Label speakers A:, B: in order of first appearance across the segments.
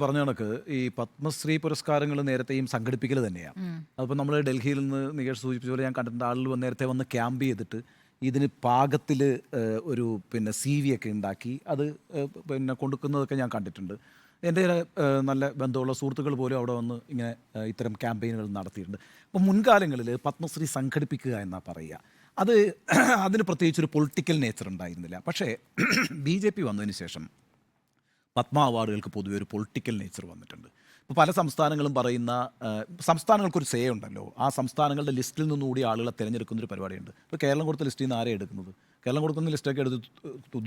A: പറഞ്ഞ കണക്ക് ഈ പത്മശ്രീ പുരസ്കാരങ്ങൾ നേരത്തെയും സംഘടിപ്പിക്കൽ തന്നെയാണ്. അതിപ്പോൾ നമ്മൾ ഡൽഹിയിൽ നിന്ന് നികേഷ് സൂചിപ്പിച്ച പോലെ ഞാൻ കണ്ടിട്ടുണ്ട്, ആളുകൾ നേരത്തെ വന്ന് ക്യാമ്പ് ചെയ്തിട്ട് ഇതിന് പാകത്തിൽ ഒരു സി വി ഒക്കെ ഉണ്ടാക്കി അത് കൊടുക്കുന്നതൊക്കെ ഞാൻ കണ്ടിട്ടുണ്ട്. എൻ്റെ നല്ല ബന്ധമുള്ള സുഹൃത്തുക്കൾ പോലും അവിടെ വന്ന് ഇങ്ങനെ ഇത്തരം ക്യാമ്പയിനുകൾ നടത്തിയിട്ടുണ്ട്. അപ്പോൾ മുൻകാലങ്ങളിൽ പത്മശ്രീ സംഘടിപ്പിക്കുക എന്നാണ് പറയുക, അത് അതിന് പ്രത്യേകിച്ചൊരു പൊളിറ്റിക്കൽ നേച്ചർ ഉണ്ടായിരുന്നില്ല. പക്ഷേ BJP വന്നതിന് ശേഷം പത്മ അവാർഡുകൾക്ക് പൊതുവെ ഒരു പൊളിറ്റിക്കൽ നേച്ചർ വന്നിട്ടുണ്ട്. ഇപ്പോൾ പല സംസ്ഥാനങ്ങളും പറയുന്ന സംസ്ഥാനങ്ങൾക്കൊരു സേ ഉണ്ടല്ലോ, ആ സംസ്ഥാനങ്ങളുടെ ലിസ്റ്റിൽ നിന്നുകൂടി ആളുകളെ തിരഞ്ഞെടുക്കുന്നൊരു പരിപാടിയുണ്ട്. ഇപ്പോൾ കേരളം കൊടുത്ത ലിസ്റ്റിൽ നിന്ന് ആരെയും എടുക്കുന്നത്? കേരളം കൊടുക്കുന്ന ലിസ്റ്റൊക്കെ എടുത്ത്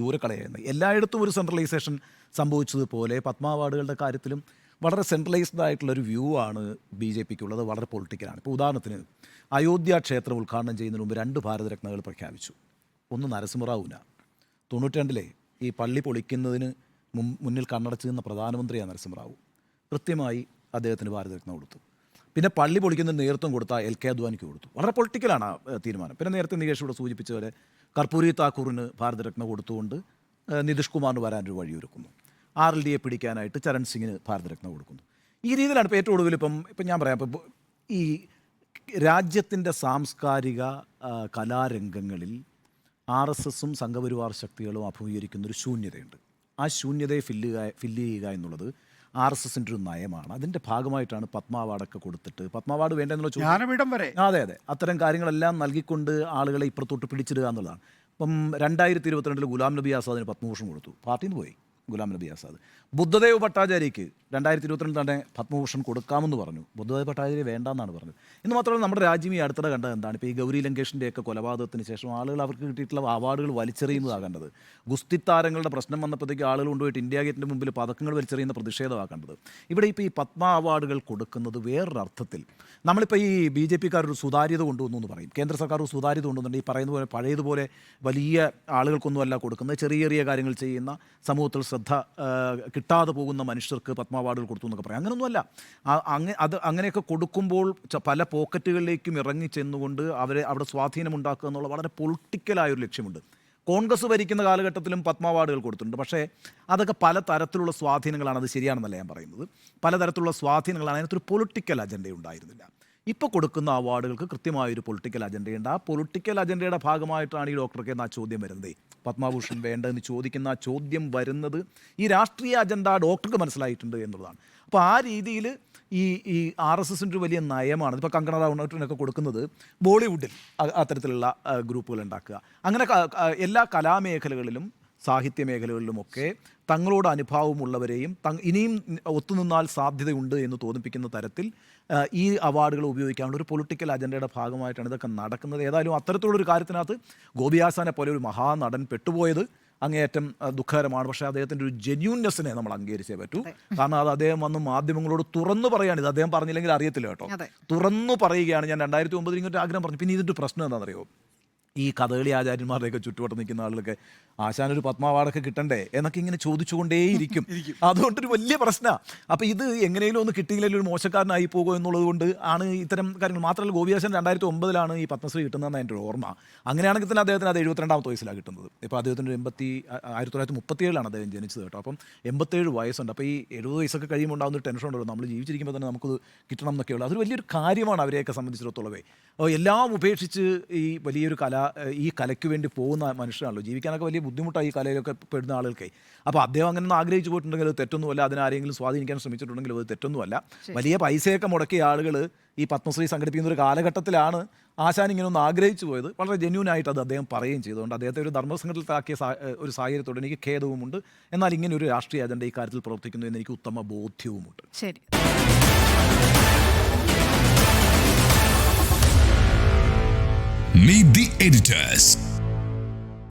A: ദൂരെ കളയുന്നത്. എല്ലായിടത്തും ഒരു സെൻട്രലൈസേഷൻ സംഭവിച്ചതുപോലെ പത്മ അവാർഡുകളുടെ കാര്യത്തിലും വളരെ സെൻട്രലൈസ്ഡ് ആയിട്ടുള്ളൊരു വ്യൂ ആണ് BJPക്കുള്ളത്, വളരെ പൊളിറ്റിക്കലാണ്. ഇപ്പോൾ ഉദാഹരണത്തിന് അയോധ്യ ക്ഷേത്രം ഉദ്ഘാടനം ചെയ്യുന്നതിന് മുമ്പ് 2 ഭാരതരത്നകൾ പ്രഖ്യാപിച്ചു. ഒന്ന് നരസിംഹറാവുവിന, 92 ഈ പള്ളി പൊളിക്കുന്നതിന് മുന്നിൽ കണ്ണടച്ച് നിന്ന പ്രധാനമന്ത്രിയാണ് നരസിംഹറാവു. കൃത്യമായി അദ്ദേഹത്തിന് ഭാരതരത്ന കൊടുത്തു. പിന്നെ പള്ളി പൊളിക്കുന്നതിന് നേതൃത്വം കൊടുത്ത LK അദ്വാനിക്ക് കൊടുത്തു. വളരെ പൊളിറ്റിക്കലാണ് ആ തീരുമാനം. പിന്നെ നേരത്തെ നികേഷ് ഇവിടെ സൂചിപ്പിച്ച പോലെ കർപ്പൂരി താക്കൂറിന് ഭാരതരത്ന കൊടുത്തുകൊണ്ട് നിതീഷ് കുമാറിന് വരാനൊരു വഴിയൊരുക്കുന്നു. RLDയെ പിടിക്കാനായിട്ട് ചരൺ സിംഗിന് ഭാരതരത്ന കൊടുക്കുന്നു. ഈ രീതിയിലാണ് ഇപ്പോൾ ഏറ്റവും ഒടുവിൽ ഇപ്പം ഞാൻ പറയാം, ഇപ്പം ഈ രാജ്യത്തിൻ്റെ സാംസ്കാരിക കലാരംഗങ്ങളിൽ RSSും സംഘപരിവാർ ശക്തികളും അഭിമുഖീകരിക്കുന്നൊരു ശൂന്യതയുണ്ട്. ആ ശൂന്യതയെ ഫില്ല് ചെയ്യുക എന്നുള്ളത് RSSൻ്റെ ഒരു നയമാണ്. അതിൻ്റെ ഭാഗമായിട്ടാണ് പത്മ അവാർഡൊക്കെ കൊടുത്തിട്ട് പത്മ അവാർഡ് വേണ്ടെന്നുള്ള
B: ജ്ഞാനപീഠം വരെ
A: അതെ അത്തരം കാര്യങ്ങളെല്ലാം നൽകിക്കൊണ്ട് ആളുകളെ ഇപ്പുറത്തോട്ട് പിടിച്ചിടുക എന്നുള്ളതാണ്. ഇപ്പം 2022 ഗുലാം നബി ആസാദിന് പത്മഭൂഷൺ കൊടുത്തു, പാർട്ടിയിൽ നിന്ന് പോയി ഗുലാം നബി ആസാദ്. ബുദ്ധദേവ് ഭട്ടാചാര്യയ്ക്ക് 2022 തന്നെ പത്മഭൂഷൺ കൊടുക്കാമെന്ന് പറഞ്ഞു. ബുദ്ധദേവ് ഭട്ടാചാര്യ വേണ്ടെന്നാണ് പറഞ്ഞത്. എന്ന് മാത്രമല്ല നമ്മുടെ രാജ്യം ഈ അടുത്തിടെ കണ്ടത് എന്താണ്? ഇപ്പോൾ ഈ ഗൗരി ലങ്കേഷിൻ്റെയൊക്കെ കൊലപാതകത്തിന് ശേഷം ആളുകൾ അവർക്ക് കിട്ടിയിട്ടുള്ള അവാർഡുകൾ വലിച്ചെറിയുന്നതാകേണ്ടത്. ഗുസ്തി താരങ്ങളുടെ പ്രശ്നം വന്നപ്പോഴത്തേക്ക് ആളുകൾ കൊണ്ടുപോയിട്ട് ഇന്ത്യ ഗേറ്റിൻ്റെ മുമ്പിൽ പതക്കങ്ങൾ വലിച്ചെറിയുന്ന പ്രതിഷേധമാക്കേണ്ടത്. ഇവിടെ ഇപ്പോൾ ഈ പത്മ അവാർഡുകൾ കൊടുക്കുന്നത് വേറൊരർത്ഥത്തിൽ നമ്മളിപ്പോൾ ഈ BJPക്കാരൊരു സുതാര്യത കൊണ്ടുവന്നു എന്ന് പറയും, കേന്ദ്ര സർക്കാർ ഒരു സുതാര്യത കൊണ്ടുവന്നുണ്ട്. ഈ പറയുന്ന പോലെ പഴയതുപോലെ വലിയ ആളുകൾക്കൊന്നുമല്ല കൊടുക്കുന്നത്, ചെറിയ ചെറിയ കാര്യങ്ങൾ ചെയ്യുന്ന സമൂഹത്തിൽ ശ്രദ്ധ കിട്ടാതെ പോകുന്ന മനുഷ്യർക്ക് പത്മ അവാർഡുകൾ കൊടുത്തു എന്നൊക്കെ പറയാം. അങ്ങനെയൊന്നുമല്ല. അങ്ങനെയൊക്കെ കൊടുക്കുമ്പോൾ പല പോക്കറ്റുകളിലേക്കും ഇറങ്ങി ചെന്നുകൊണ്ട് അവരെ അവിടെ സ്വാധീനമുണ്ടാക്കുക എന്നുള്ള വളരെ പൊളിറ്റിക്കലായൊരു ലക്ഷ്യമുണ്ട്. കോൺഗ്രസ് ഭരിക്കുന്ന കാലഘട്ടത്തിലും പത്മ അവാർഡുകൾ കൊടുത്തിട്ടുണ്ട്. പക്ഷേ അതൊക്കെ പല തരത്തിലുള്ള സ്വാധീനങ്ങളാണ്, അത് ശരിയാണെന്നല്ല ഞാൻ പറയുന്നത്. പലതരത്തിലുള്ള സ്വാധീനങ്ങളാണ്, അതിനകത്തൊരു പൊളിറ്റിക്കൽ അജണ്ട ഉണ്ടായിരുന്നില്ല. ഇപ്പോൾ കൊടുക്കുന്ന അവാർഡുകൾക്ക് കൃത്യമായൊരു പൊളിറ്റിക്കൽ അജണ്ടയുണ്ട്. ആ പൊളിറ്റിക്കൽ അജണ്ടയുടെ ഭാഗമായിട്ടാണ് ഈ ഡോക്ടർക്ക് എന്ന ചോദ്യം വരുന്നത്. പത്മഭൂഷൺ വേണ്ടെന്ന് ചോദിക്കുന്ന ആ ചോദ്യം വരുന്നത് ഈ രാഷ്ട്രീയ അജണ്ട ഡോക്ടർക്ക് മനസ്സിലായിട്ടുണ്ട് എന്നുള്ളതാണ്. അപ്പോൾ ആ രീതിയിൽ ഈ RSSൻ്റെ ഒരു വലിയ നയമാണ്. ഇപ്പോൾ കങ്കണ റണൗട്ടിനൊക്കെ കൊടുക്കുന്നത് ബോളിവുഡിൽ അത്തരത്തിലുള്ള ഗ്രൂപ്പുകൾ ഉണ്ടാക്കുക. അങ്ങനെ എല്ലാ കലാമേഖലകളിലും സാഹിത്യ മേഖലകളിലുമൊക്കെ തങ്ങളോട് അനുഭാവമുള്ളവരെയും ഇനിയും ഒത്തുനിന്നാൽ സാധ്യതയുണ്ട് എന്ന് തോന്നിപ്പിക്കുന്ന തരത്തിൽ ഈ അവാർഡുകൾ ഉപയോഗിക്കാനുള്ള ഒരു പൊളിറ്റിക്കൽ അജണ്ടയുടെ ഭാഗമായിട്ടാണ് ഇതൊക്കെ നടക്കുന്നത്. ഏതായാലും അത്തരത്തിലുള്ളൊരു കാര്യത്തിനകത്ത് ഗോപിയാസാനെ പോലെ ഒരു മഹാനടൻ പെട്ടുപോയത് അങ്ങേയറ്റം ദുഃഖകരമാണ്. പക്ഷേ അദ്ദേഹത്തിൻ്റെ ഒരു ജെന്യൂൻനെസ്സിനെ നമ്മൾ അംഗീകരിച്ചേ പറ്റൂ. കാരണം അത് അദ്ദേഹം വന്ന് മാധ്യമങ്ങളോട് തുറന്നു പറയുകയാണ്. ഇത് അദ്ദേഹം പറഞ്ഞില്ലെങ്കിൽ അറിയത്തില്ല കേട്ടോ, തുറന്നു പറയുകയാണ്. ഞാൻ 2009 ഇങ്ങോട്ട് ആഗ്രഹം പറഞ്ഞു. പിന്നെ ഇതിൻ്റെ പ്രശ്നം എന്താണെന്നറിയോ? ഈ കഥകളി ആചാര്യന്മാരുടെയൊക്കെ ചുറ്റുവട്ടം നിൽക്കുന്ന ആളുകളൊക്കെ ആശാനൊരു പത്മ അവാർഡൊക്കെ കിട്ടണ്ടേ എന്നൊക്കെ ഇങ്ങനെ ചോദിച്ചുകൊണ്ടേയിരിക്കും. അതുകൊണ്ടൊരു വലിയ പ്രശ്നമാണ്. അപ്പോൾ ഇത് എങ്ങനെയും ഒന്ന് കിട്ടിയില്ലെങ്കിൽ ഒരു മോശക്കാരനായി പോകുമോ എന്നുള്ളത് കൊണ്ട് ആണ് ഇത്തരം കാര്യങ്ങൾ. മാത്രമല്ല ഗോപിയാശൻ 2009 ഈ പത്മശ്രീ കിട്ടുന്നതെന്ന് എൻ്റെ ഒരു ഓർമ്മ. അങ്ങനെയാണെങ്കിൽ തന്നെ അദ്ദേഹത്തിന് അത് 72ാമത്തെ വയസ്സിലാണ് കിട്ടുന്നത്. ഇപ്പോൾ അദ്ദേഹത്തിന് 1937 അദ്ദേഹം ജനിച്ചത് കേട്ടോ. അപ്പം 87 വയസ്സുണ്ട്. അപ്പോൾ ഈ 70 വയസ്സൊക്കെ കഴിയുമ്പോൾ ഉണ്ടാകുന്ന ഒരു ടെൻഷൻ ഉണ്ടല്ലോ, നമ്മൾ ജീവിച്ചിരിക്കുമ്പോൾ തന്നെ നമുക്കത് കിട്ടണം എന്നൊക്കെയുള്ളൂ. അതൊരു വലിയൊരു കാര്യമാണ് അവരെയൊക്കെ സംബന്ധിച്ചിടത്തോളവേ. എല്ലാം ഉപേക്ഷിച്ച് ഈ വലിയൊരു ഈ കലയ്ക്ക് വേണ്ടി പോകുന്ന മനുഷ്യരാണല്ലോ. ജീവിക്കാനൊക്കെ വലിയ ബുദ്ധിമുട്ടായി ഈ കലയിലൊക്കെ പെടുന്ന ആളുകൾക്ക്. അപ്പോൾ അദ്ദേഹം അങ്ങനെ ഒന്ന് ആഗ്രഹിച്ചു പോയിട്ടുണ്ടെങ്കിൽ അത് തെറ്റൊന്നുമല്ല. അതിനാരെങ്കിലും സ്വാധീനിക്കാൻ ശ്രമിച്ചിട്ടുണ്ടെങ്കിൽ അത് തെറ്റൊന്നുമല്ല. വലിയ പൈസയൊക്കെ മുടക്കിയ ആളുകൾ ഈ പത്മശ്രീ സംഘടിപ്പിക്കുന്ന ഒരു കാലഘട്ടത്തിലാണ് ആശാൻ ഇങ്ങനെ ഒന്ന് ആഗ്രഹിച്ചു പോയത്. വളരെ ജെന്യൂനായിട്ട് അത് അദ്ദേഹം പറയുകയും ചെയ്തുകൊണ്ട് അദ്ദേഹത്തെ ഒരു ധർമ്മസംഘടനത്തിലാക്കിയ ഒരു സാഹചര്യത്തോട് എനിക്ക് ഖേദവുമുണ്ട്. എന്നാൽ ഇങ്ങനെ ഒരു രാഷ്ട്രീയ അജണ്ട ഈ കാര്യത്തിൽ പ്രവർത്തിക്കുന്നു എന്ന് എനിക്ക് ഉത്തമ ബോധ്യവുമുണ്ട്.
C: ശരി.
D: Meet the editors.